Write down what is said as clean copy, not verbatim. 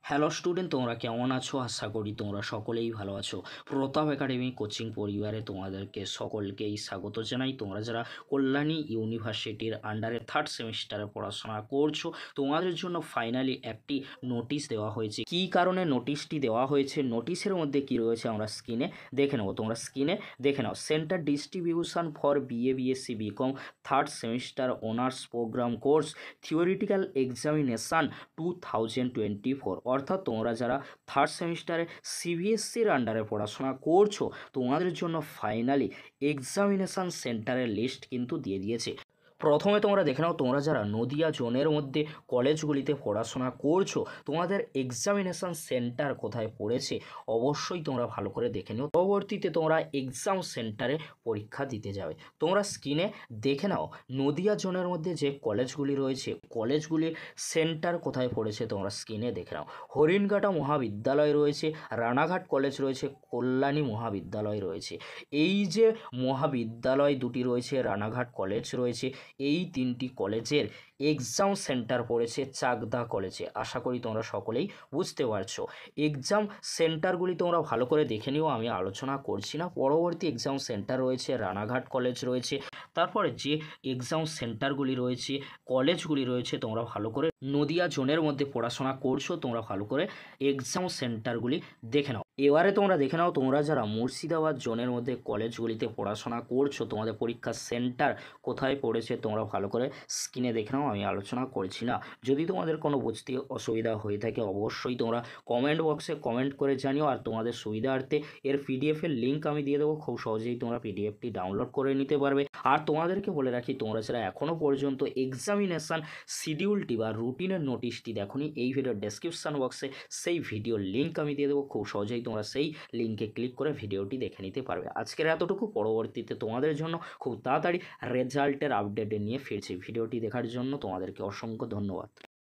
Hello student, তোমরা কেমন আছো? আশা করি তোমরা সকলেই ভালো আছো। প্রতাপ একাডেমি কোচিং পরিবারে তোমাদেরকে সকলকেই স্বাগত জানাই। তোমরা যারা কল্যাণী ইউনিভার্সিটির আন্ডারে থার্ড সেমিস্টারে পড়াশোনা করছো, তোমাদের জন্য ফাইনালি একটি নোটিশ দেওয়া হয়েছে। কী কারণে নোটিশটি দেওয়া হয়েছে, নোটিশের মধ্যে কী রয়েছে আমরা স্ক্রিনে দেখে নেবো। তোমরা স্ক্রিনে দেখে নাও। Centre distribution for BA BSc BCom third semester honours programme course theoretical examination 2024। অর্থাৎ তোমরা যারা থার্ড সেমিস্টারে সিবিএসসির আন্ডারে পড়াশোনা করছো, তোমাদের জন্য ফাইনালি এক্সামিনেশান সেন্টারের লিস্ট কিন্তু দিয়ে দিয়েছে। প্রথমে তোমরা দেখে নাও, তোমরা যারা নদিয়া জোনের মধ্যে কলেজগুলিতে পড়াশোনা করছো, তোমাদের এক্সামিনেশান সেন্টার কোথায় পড়েছে অবশ্যই তোমরা ভালো করে দেখে নিও। পরবর্তীতে তোমরা এক্সাম সেন্টারে পরীক্ষা দিতে যাবে। তোমরা স্ক্রিনে দেখে নাও নদিয়া জোনের মধ্যে যে কলেজগুলি রয়েছে, কলেজগুলির সেন্টার কোথায় পড়েছে তোমরা স্ক্রিনে দেখে নাও। হরিণঘাটা মহাবিদ্যালয় রয়েছে, রানাঘাট কলেজ রয়েছে, কল্যাণী মহাবিদ্যালয় রয়েছে। এই যে মহাবিদ্যালয় দুটি রয়েছে, রানাঘাট কলেজ রয়েছে, এই তিনটি কলেজের এক্সাম সেন্টার পড়েছে চাকদা কলেজে। আশা করি তোমরা সকলেই বুঝতে পারছো। এক্সাম সেন্টারগুলি তোমরা ভালো করে দেখে নিও, আমি আলোচনা করছি না। পরবর্তী এক্সাম সেন্টার রয়েছে রানাঘাট কলেজ রয়েছে। তারপরে যে এক্সাম সেন্টারগুলি রয়েছে, কলেজগুলি রয়েছে, তোমরা ভালো করে নদিয়া জোনের মধ্যে পড়াশোনা করছো, তোমরা ভালো করে এক্সাম সেন্টারগুলি দেখে নাও। এবারে তোমরা দেখে নাও, তোমরা যারা মুর্শিদাবাদ জোনের মধ্যে কলেজগুলিতে পড়াশোনা করছো, তোমাদের পরীক্ষার সেন্টার কোথায় পড়েছে তোমরা ভালো করে স্ক্রিনে দেখে নাও, আমি আলোচনা করছি না। যদি তোমাদের কোনো বুঝতে অসুবিধা হয়ে থাকে অবশ্যই তোমরা কমেন্ট বক্সে কমেন্ট করে জানিও। আর তোমাদের সুবিধার্থে এর পিডিএফের লিঙ্ক আমি দিয়ে দেবো, খুব সহজেই তোমরা পিডিএফটি ডাউনলোড করে নিতে পারবে। আর তোমাদেরকে বলে রাখি, তোমরা যারা এখনও পর্যন্ত এক্সামিনেশান শিডিউলটি বা রুটিনের নোটিশটি দেখোনি, এই ভিডিওর ডেসক্রিপশান বক্সে সেই ভিডিওর লিঙ্ক আমি দিয়ে দেবো, খুব সহজেই তোমরা সেই লিঙ্কে ক্লিক করে ভিডিওটি দেখে নিতে পারবে। আজকের এতটুকু, পরবর্তীতে তোমাদের জন্য খুব তাড়াতাড়ি রেজাল্টের আপডেট নিয়ে ফিরছি। ভিডিওটি দেখার জন্য তোমাদেরকে অসংখ্য ধন্যবাদ।